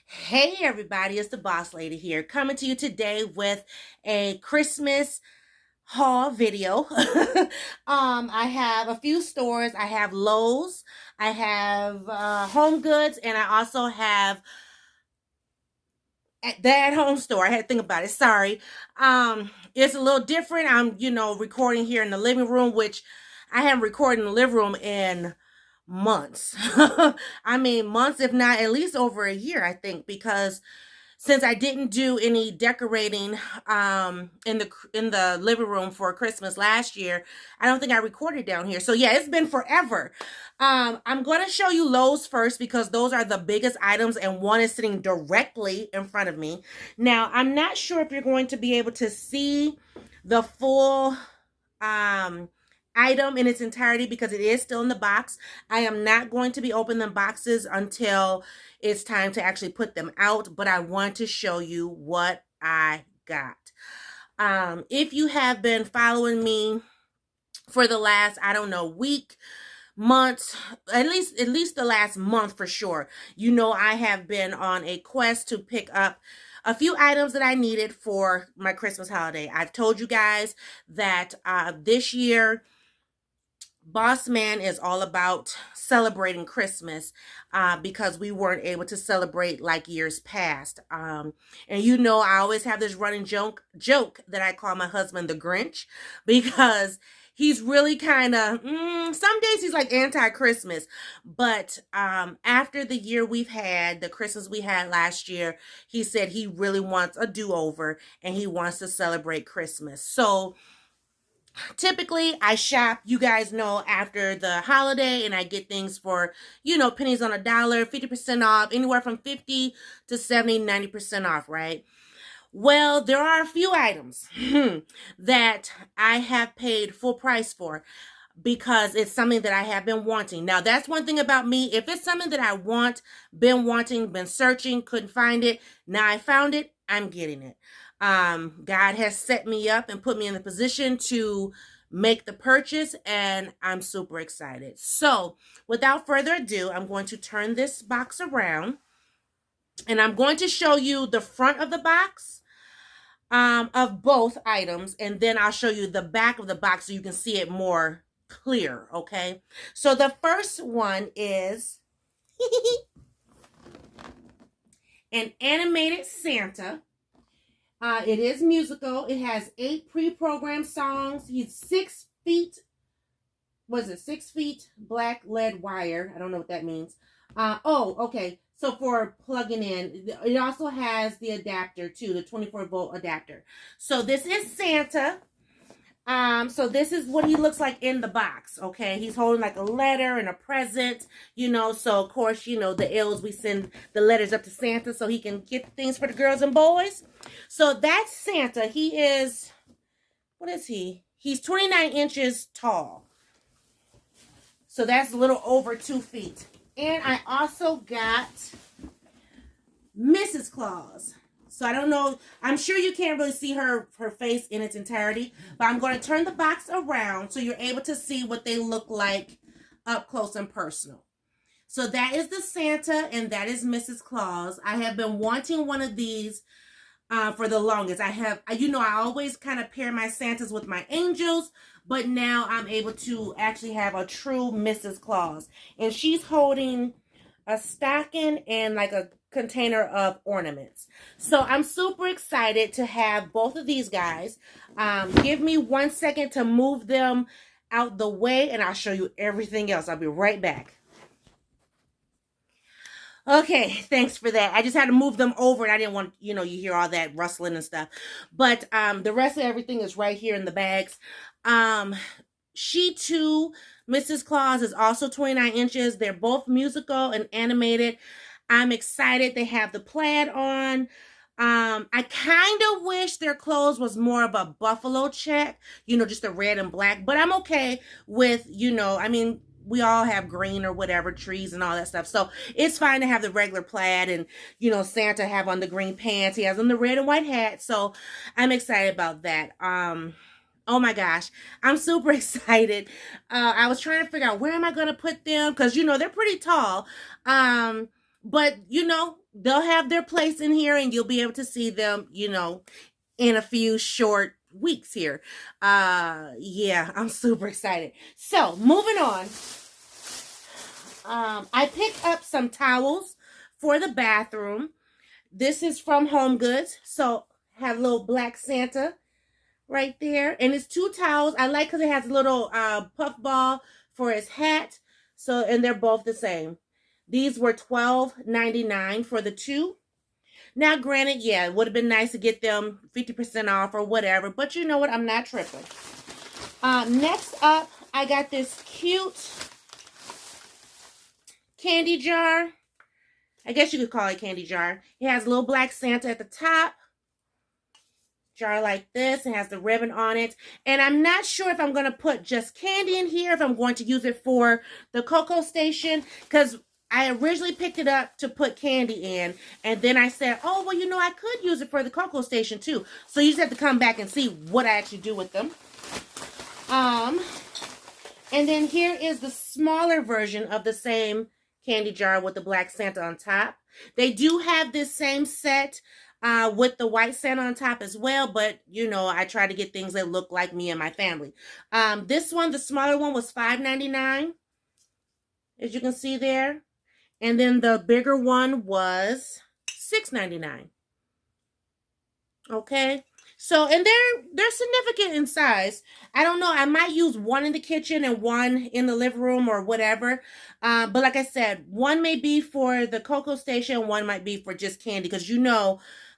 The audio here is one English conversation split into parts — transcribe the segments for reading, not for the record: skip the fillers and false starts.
Hey everybody, it's the Boss Lady here, coming to you today with a Christmas haul video. I have a few stores. I have Lowe's, I have HomeGoods, and I also have the at-home store. I had to think about it. Sorry. It's a little different. I'm, recording here in the living room, which I haven't recorded in the living room in months. I mean, months, if not at least over a year, I think, because since I didn't do any decorating in the living room for Christmas last year, I don't think I recorded down here. So yeah, it's been forever. I'm going to show you Lowe's first because those are the biggest items and one is sitting directly in front of me. Now, I'm not sure if you're going to be able to see the full item in its entirety because it is still in the box. I am not going to be opening the boxes until it's time to actually put them out, but I want to show you what I got. If you have been following me for the last, I don't know, week, months, at least the last month for sure, you know I have been on a quest to pick up a few items that I needed for my Christmas holiday. I've told you guys that this year Boss Man is all about celebrating Christmas because we weren't able to celebrate like years past. And you know, I always have this running joke that I call my husband the Grinch because he's really kind of, some days he's like anti-Christmas. But after the year we've had, the Christmas we had last year, he said he really wants a do-over and he wants to celebrate Christmas. So typically I shop, you guys know, after the holiday, and I get things for, pennies on a dollar, 50% off, anywhere from 50 to 70, 90% off, right? Well, there are a few items that I have paid full price for because it's something that I have been wanting. Now, that's one thing about me. If it's something that I want, been wanting, been searching, couldn't find it, now I found it, I'm getting it. God has set me up and put me in the position to make the purchase, and I'm super excited. So, without further ado, I'm going to turn this box around, and I'm going to show you the front of the box of both items, and then I'll show you the back of the box so you can see it more clear, okay? So, the first one is an animated Santa. It is musical. It has 8 pre-programmed songs. He's 6 feet. Was it 6 feet? Black lead wire. I don't know what that means. Okay. So for plugging in, it also has the adapter too, the 24-volt adapter. So this is Santa. So this is what he looks like in the box, okay? He's holding like a letter and a present, so of course, the ills, we send the letters up to Santa so he can get things for the girls and boys. So that's Santa. He is, what is he? He's 29 inches tall. So that's a little over 2 feet. And I also got Mrs. Claus. So I don't know, I'm sure you can't really see her face in its entirety, but I'm going to turn the box around so you're able to see what they look like up close and personal. So that is the Santa and that is Mrs. Claus. I have been wanting one of these for the longest. I always kind of pair my Santas with my angels, but now I'm able to actually have a true Mrs. Claus. And she's holding a stocking and like a container of ornaments. So I'm super excited to have both of these guys. Give me 1 second to move them out the way and I'll show you everything else. I'll be right back. Okay, thanks for that. I just had to move them over and I didn't want, you hear all that rustling and stuff. But the rest of everything is right here in the bags. She too, Mrs. Claus, is also 29 inches. They're both musical and animated. I'm excited. They have the plaid on. I kind of wish their clothes was more of a buffalo check, just a red and black. But I'm okay with, we all have green or whatever, trees and all that stuff. So it's fine to have the regular plaid and, Santa have on the green pants. He has on the red and white hat. So I'm excited about that. Oh my gosh, I'm super excited. I was trying to figure out where am I going to put them because, they're pretty tall. But, they'll have their place in here and you'll be able to see them, in a few short weeks here. Yeah, I'm super excited. So, moving on. I picked up some towels for the bathroom. This is from HomeGoods. So, have a little black Santa right there. And it's 2 towels. I like because it has a little puff ball for his hat. So, and they're both the same. These were $12.99 for the 2. Now, granted, yeah, it would have been nice to get them 50% off or whatever. But you know what? I'm not tripping. Next up, I got this cute candy jar. I guess you could call it a candy jar. It has a little black Santa at the top. Jar like this. It has the ribbon on it. And I'm not sure if I'm going to put just candy in here, if I'm going to use it for the cocoa station, because I originally picked it up to put candy in, and then I said, oh, well, I could use it for the cocoa station too. So you just have to come back and see what I actually do with them. And then here is the smaller version of the same candy jar with the black Santa on top. They do have this same set with the white Santa on top as well, but I try to get things that look like me and my family. This one, the smaller one, was $5.99, as you can see there. And then the bigger one was $6.99. Okay. So, and they're significant in size. I don't know. I might use one in the kitchen and one in the living room or whatever. But like I said, one may be for the cocoa station. One might be for just candy. Because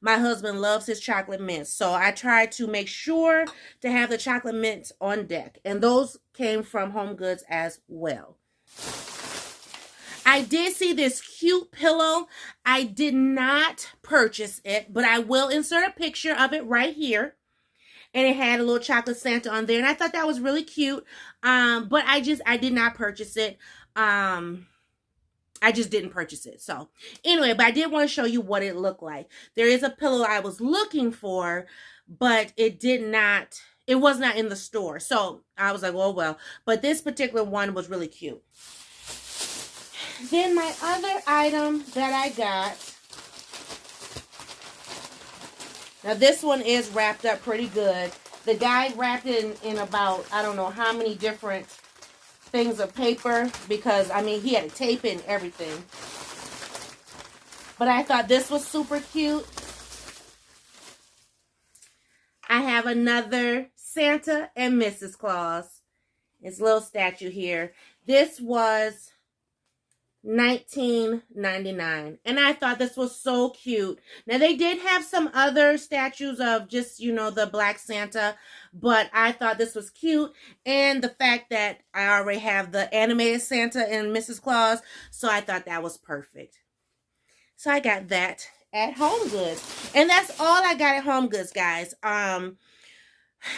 my husband loves his chocolate mints. So I try to make sure to have the chocolate mints on deck. And those came from HomeGoods as well. I did see this cute pillow. I did not purchase it, but I will insert a picture of it right here. And it had a little chocolate Santa on there. And I thought that was really cute. But I did not purchase it. I just didn't purchase it. So anyway, but I did want to show you what it looked like. There is a pillow I was looking for, but it was not in the store. So I was like, oh, well. But this particular one was really cute. Then my other item that I got, now this one is wrapped up pretty good. The guy wrapped it in about, I don't know how many different things of paper, because, he had to tape it and everything. But I thought this was super cute. I have another Santa and Mrs. Claus. It's a little statue here. This was $19.99, and I thought this was so cute. Now they did have some other statues of just the black Santa, but I thought this was cute, and the fact that I already have the animated Santa and Mrs. Claus, so I thought that was perfect. So I got that at HomeGoods, and that's all I got at HomeGoods, guys.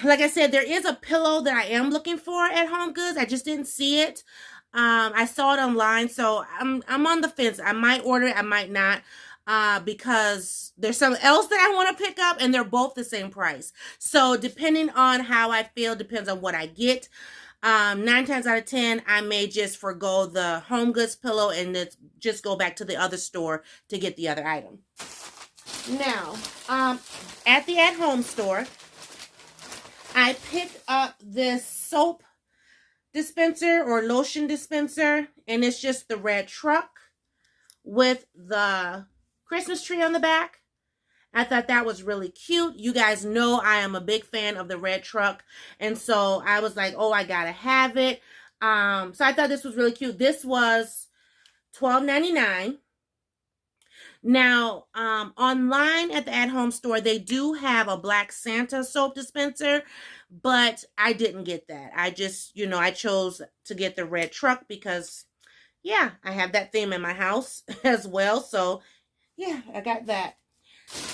Like I said, there is a pillow that I am looking for at HomeGoods. I just didn't see it. I saw it online, so I'm on the fence. I might order it, I might not, because there's something else that I want to pick up, and they're both the same price. So depending on how I feel, depends on what I get. 9 times out of 10, I may just forgo the HomeGoods pillow and just go back to the other store to get the other item. Now, at the at-home store, I picked up this soap dispenser or lotion dispenser, and it's just the red truck with the Christmas tree on the back. I thought that was really cute. You guys know I am a big fan of the red truck, and so I was like, oh, I gotta have it. So I thought this was really cute. This was $12.99. Now, online at the at-home store, they do have a black Santa soap dispenser, but I didn't get that. I just, I chose to get the red truck because, yeah, I have that theme in my house as well. So, yeah, I got that.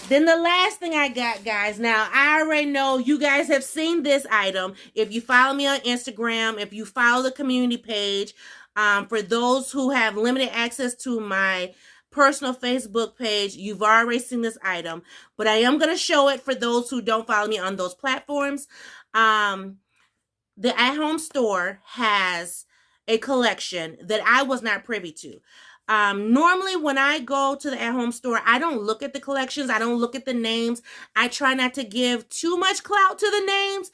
Then the last thing I got, guys, now I already know you guys have seen this item. If you follow me on Instagram, if you follow the community page, for those who have limited access to my personal Facebook page, you've already seen this item, but I am going to show it for those who don't follow me on those platforms. The at-home store has a collection that I was not privy to. Normally when I go to the at-home store, I don't look at the collections. I don't look at the names. I try not to give too much clout to the names.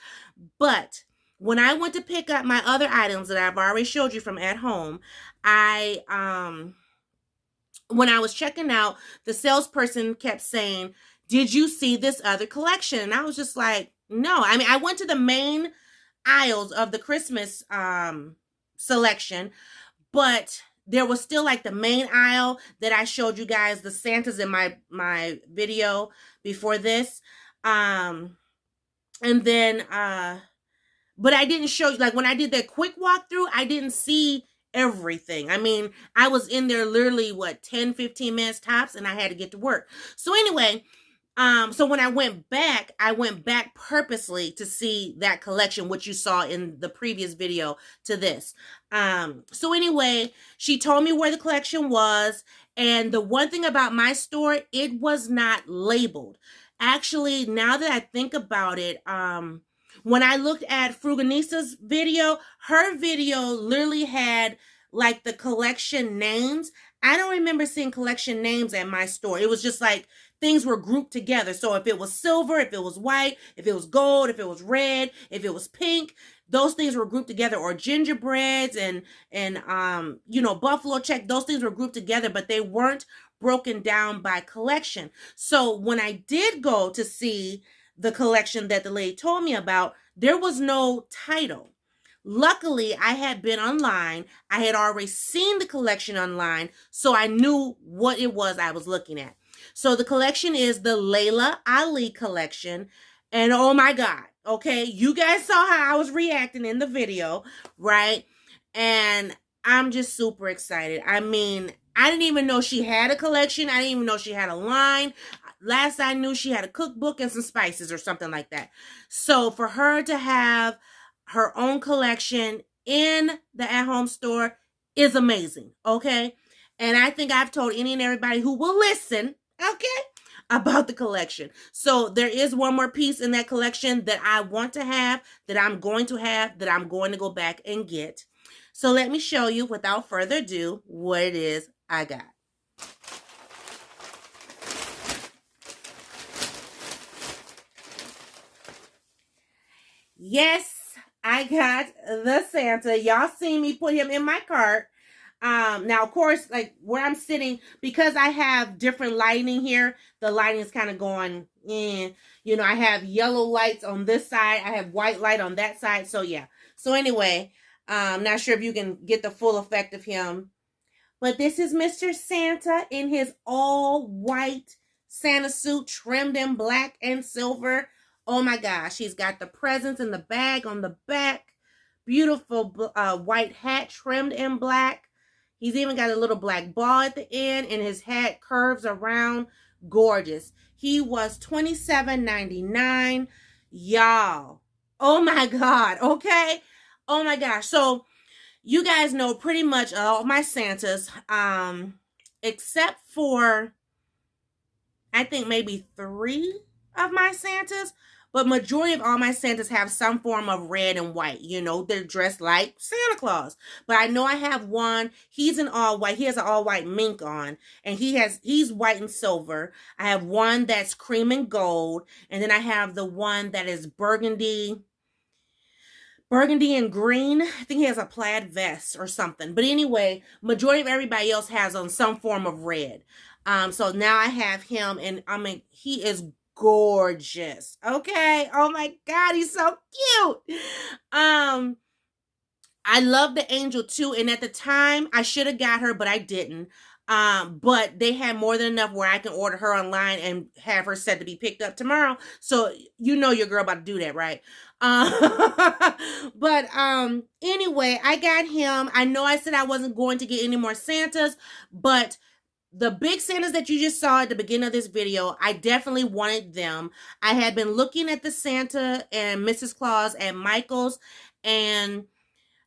But when I went to pick up my other items that I've already showed you from at home, I when I was checking out, the salesperson kept saying, "Did you see this other collection?" And I was just like, "No." I mean, I went to the main aisles of the Christmas selection, but there was still like the main aisle that I showed you guys, the Santas in my video before this. And then but I didn't show you, like when I did that quick walkthrough, I didn't see everything. I mean, I was in there literally 10-15 minutes tops, and I had to get to work. So anyway, so when I went back purposely to see that collection, which you saw in the previous video to this. So anyway, she told me where the collection was, and the one thing about my store, it was not labeled. Actually, now that I think about it, when I looked at Fruganisa's video, her video literally had like the collection names. I don't remember seeing collection names at my store. It was just like things were grouped together. So if it was silver, if it was white, if it was gold, if it was red, if it was pink, those things were grouped together. Or gingerbreads and buffalo check, those things were grouped together, but they weren't broken down by collection. So when I did go to see the collection that the lady told me about, there was no title. Luckily, I had been online. I had already seen the collection online, so I knew what it was I was looking at. So the collection is the Layla Ali collection. And oh my God, okay, you guys saw how I was reacting in the video, right? And I'm just super excited. I mean, I didn't even know she had a collection. I didn't even know she had a line. Last I knew, she had a cookbook and some spices or something like that. So for her to have her own collection in the at-home store is amazing, okay? And I think I've told any and everybody who will listen, okay, about the collection. So there is one more piece in that collection that I want to have, that I'm going to go back and get. So let me show you, without further ado, what it is I got. Yes, I got the Santa. Y'all seen me put him in my cart. Now, of course, like where I'm sitting, because I have different lighting here, the lighting is kind of going in. You know, I have yellow lights on this side. I have white light on that side. So, yeah. So, anyway, I'm not sure if you can get the full effect of him. But this is Mr. Santa in his all-white Santa suit, trimmed in black and silver. Oh my gosh, he's got the presents in the bag on the back. Beautiful white hat trimmed in black. He's even got a little black ball at the end, and his hat curves around. Gorgeous. He was $27.99. Y'all. Oh my God. Okay. Oh my gosh. So you guys know pretty much all my Santas, except for, I think maybe 3 of my Santas. But majority of all my Santas have some form of red and white. You know, they're dressed like Santa Claus. But I know I have one. He's an all white. He has an all white mink on. And he's white and silver. I have one that's cream and gold. And then I have the one that is burgundy and green. I think he has a plaid vest or something. But anyway, majority of everybody else has on some form of red. So now I have him, and I mean, he is gorgeous. Okay. Oh my God, he's so cute. I love the angel too, and at the time I should have got her, but I didn't. But they had more than enough where I can order her online and have her set to be picked up tomorrow. So you know your girl about to do that, right? But anyway, I got him. I know I said I wasn't going to get any more Santas, but the big Santas that you just saw at the beginning of this video, I definitely wanted them. I had been looking at the Santa and Mrs. Claus at Michael's, and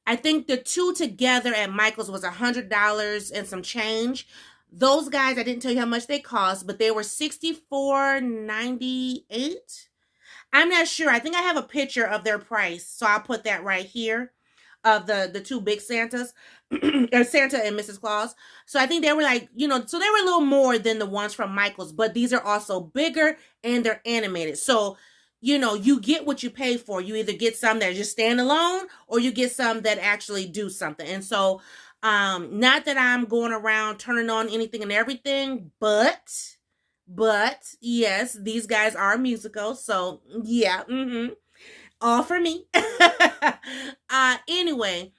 I think the 2 together at Michael's was $100 and some change. Those guys, I didn't tell you how much they cost, but they were $64.98. I'm not sure. I think I have a picture of their price, so I'll put that right here. of the two big Santas, or Santa and Mrs. Claus. So I think they were like, so they were a little more than the ones from Michael's, but these are also bigger and they're animated. So, you get what you pay for. You either get some that just stand alone or you get some that actually do something. And so, not that I'm going around turning on anything and everything, but yes, these guys are musical. So yeah, all for me. Anyway,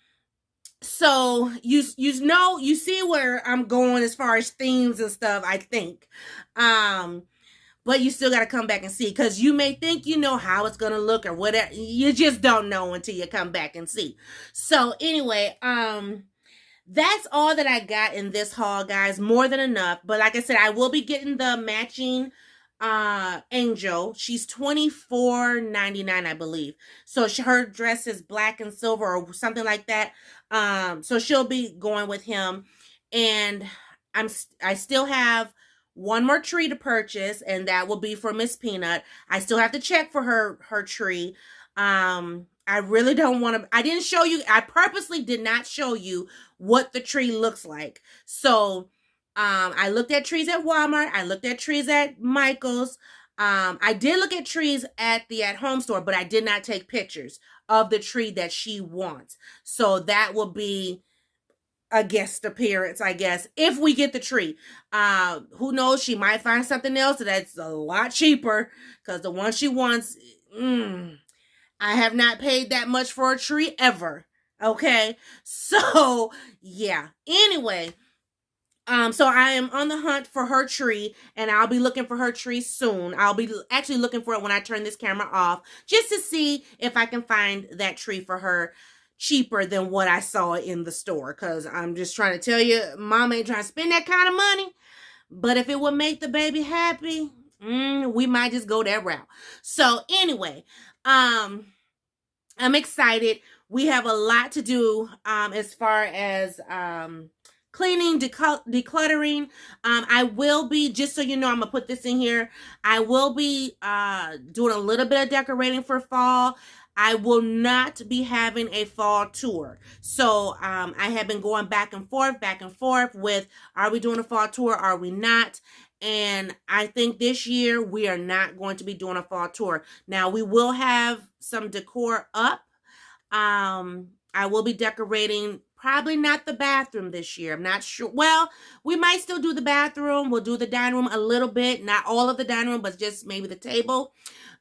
so you see where I'm going as far as themes and stuff, I think. But you still got to come back and see, because you may think you know how it's going to look or whatever. You just don't know until you come back and see. So anyway, that's all that I got in this haul, guys. More than enough. But like I said, I will be getting the matching Angel. She's $24.99, I believe. So her dress is black and silver or something like that. So she'll be going with him. And I still have one more tree to purchase, and that will be for Miss Peanut. I still have to check for her tree. I really don't want to. I purposely did not show you what the tree looks like. So I looked at trees at Walmart. I looked at trees at Michael's. I did look at trees at the at-home store, but I did not take pictures of the tree that she wants. So that will be a guest appearance, I guess, if we get the tree. Who knows? She might find something else that's a lot cheaper, because the one she wants, I have not paid that much for a tree ever. Okay. So yeah. Anyway, so I am on the hunt for her tree, and I'll be looking for her tree soon. I'll be actually looking for it when I turn this camera off, just to see if I can find that tree for her cheaper than what I saw in the store. Because I'm just trying to tell you, Mom ain't trying to spend that kind of money. But if it would make the baby happy, we might just go that route. So anyway, I'm excited. We have a lot to do as far as cleaning, decluttering. I will be, just so you know, I'm going to put this in here, I will be doing a little bit of decorating for fall. I will not be having a fall tour. So I have been going back and forth with, are we doing a fall tour? Are we not? And I think this year we are not going to be doing a fall tour. Now, we will have some decor up. I will be decorating, probably not the bathroom this year. I'm not sure. Well, we might still do the bathroom. We'll do the dining room a little bit. Not all of the dining room, but just maybe the table.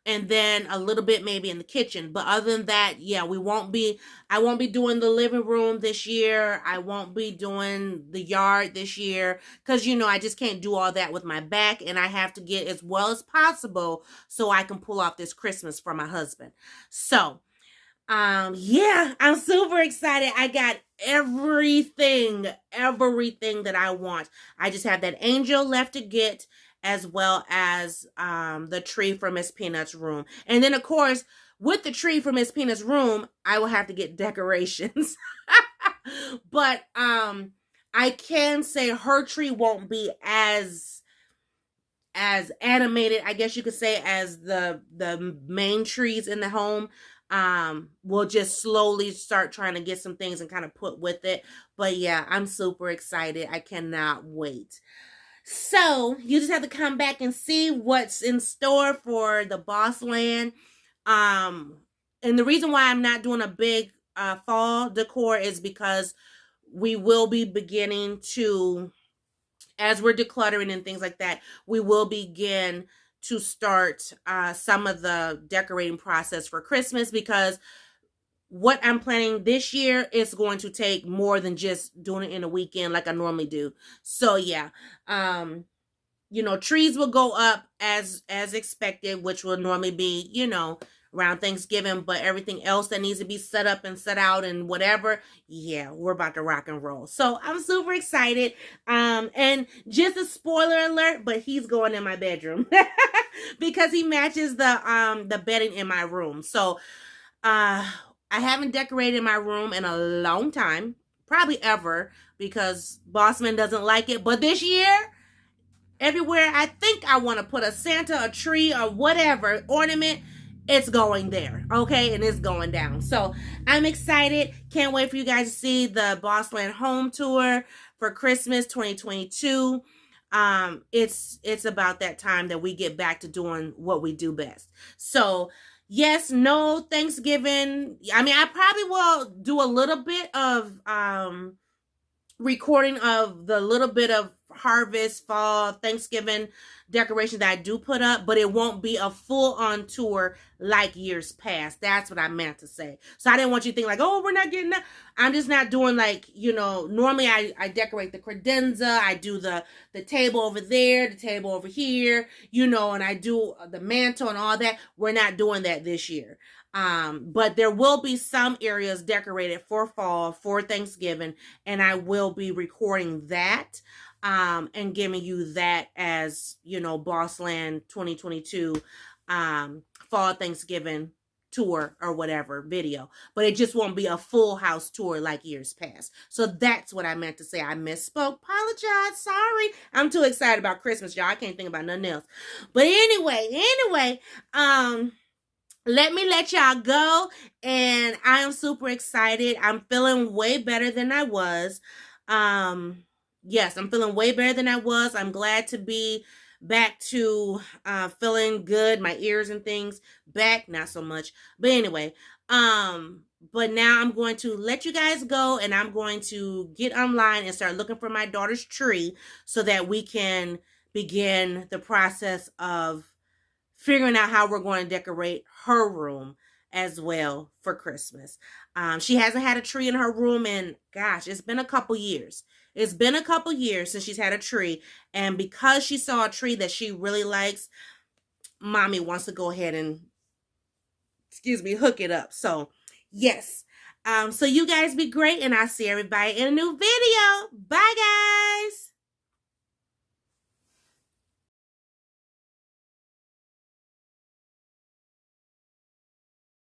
And then a little bit maybe in the kitchen. But other than that, yeah, I won't be doing the living room this year. I won't be doing the yard this year. Because, I just can't do all that with my back. And I have to get as well as possible so I can pull off this Christmas for my husband. So, yeah, I'm super excited. I got everything that I want. I just have that angel left to get, as well as the tree for Miss Peanut's room. And then, of course, with the tree for Miss Peanut's room, I will have to get decorations. But I can say her tree won't be as animated, I guess you could say, as the main trees in the home. We'll just slowly start trying to get some things and kind of put with it. But yeah, I'm super excited. I cannot wait. So you just have to come back and see what's in store for the Boss Land. And the reason why I'm not doing a big fall decor is because we will be beginning to, as we're decluttering and things like that, we will begin to start some of the decorating process for Christmas, because what I'm planning this year is going to take more than just doing it in a weekend like I normally do. So yeah, trees will go up as expected, which will normally be, around Thanksgiving, but everything else that needs to be set up and set out and whatever, yeah, we're about to rock and roll. So I'm super excited. And just a spoiler alert, but he's going in my bedroom because he matches the bedding in my room. So I haven't decorated my room in a long time, probably ever, because Bossman doesn't like it. But this year, everywhere I think I want to put a Santa, a tree, or whatever ornament, it's going there, okay? And it's going down. So I'm excited. Can't wait for you guys to see the Bossland home tour for Christmas 2022. It's about that time that we get back to doing what we do best. So yes, no Thanksgiving. I mean, I probably will do a little bit of recording of the little bit of harvest, fall, Thanksgiving decoration that I do put up, but it won't be a full on tour like years past. That's what I meant to say. So I didn't want you to think like, oh, we're not getting that. I'm just not doing like, normally I decorate the credenza, I do the table over there, the table over here, and I do the mantle and all that. We're not doing that this year. But there will be some areas decorated for fall, for Thanksgiving, and I will be recording that, and giving you that as, Bossland 2022, fall Thanksgiving tour or whatever video, but it just won't be a full house tour like years past. So that's what I meant to say. I misspoke. Apologize. Sorry. I'm too excited about Christmas, y'all. I can't think about nothing else. But anyway, let me let y'all go, and I am super excited. I'm feeling way better than I was. Yes, I'm feeling way better than I was. I'm glad to be back to feeling good. My ears and things back, not so much. But anyway, but now I'm going to let you guys go, and I'm going to get online and start looking for my daughter's tree so that we can begin the process of figuring out how we're going to decorate her room as well for Christmas. She hasn't had a tree in her room in, gosh, it's been a couple years. It's been a couple years since she's had a tree. And because she saw a tree that she really likes, mommy wants to go ahead and, hook it up. So, yes. So you guys be great, and I'll see everybody in a new video. Bye, guys.